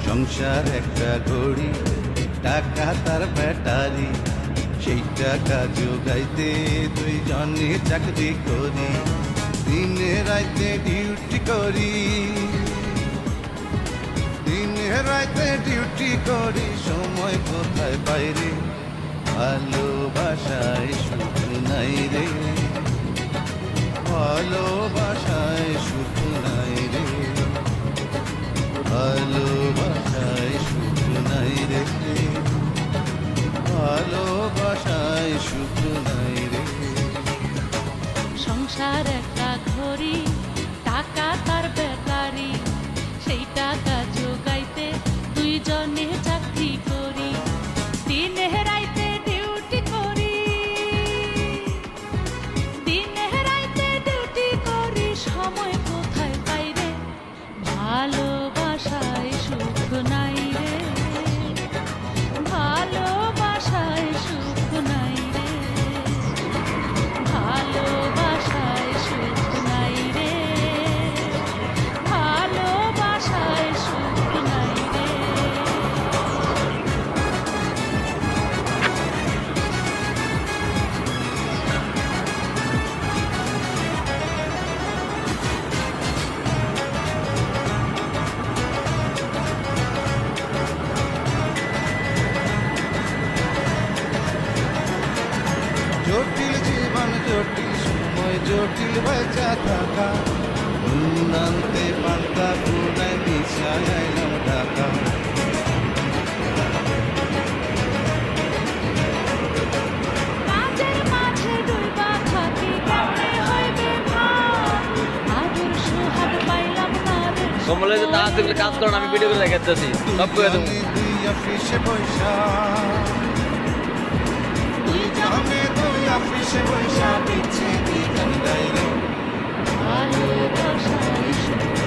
সংসার একটা ঘড়ি, টাকা তার ব্যাটারি, সেই টাকা যোগাইতে দুইজনে চাকরি করি, দিনে রাইতে ডিউটি করি, দিনে রাইতে ডিউটি করি, সময় কোথায় বাইরে, ভালোবাসায় সুখ নাই রে, ভালোবাসায় সুখ নাই রে, ভালোবাসায় সুখ নাই রে, ভালোবাসায় সুখ নাই রে। সংসার একটা ঘড়ি, টাকা তার ব্যাটারি, সেই টাকা যোগাইতে দুইজনে চাকরি করি, দিনে রাইতে ডিউটি করি, দিনে রাইতে ডিউটি করি, সময় কোথায় পাই রে, ভালোবাসায় সুখ নাই রে, ভালোবাসায় সুখ নাই রে, ভালোবাসায় সুখ নাই রে, ভালোবাসায় সুখ নাই রে। জটিল জীবন জটিল সময় জটিল বেচা থাকা, আনতে পান্তা পুরায় মিশাইলাম ঢাকা, কাজের মাঝে ডুইবা থাকি, কেমনে হইবে ভাব, আদর সোহাগ পাইলাম না রে। কমলে যে দাঁত দেখলে কাজ করেন, আমি ভিডিও করে দেখাচ্ছি সব করে দেবো। দুই অফিসে পয়সা, দুই অফিসে পয়সা দিচ্ছে, ভালোবাসায় সুখ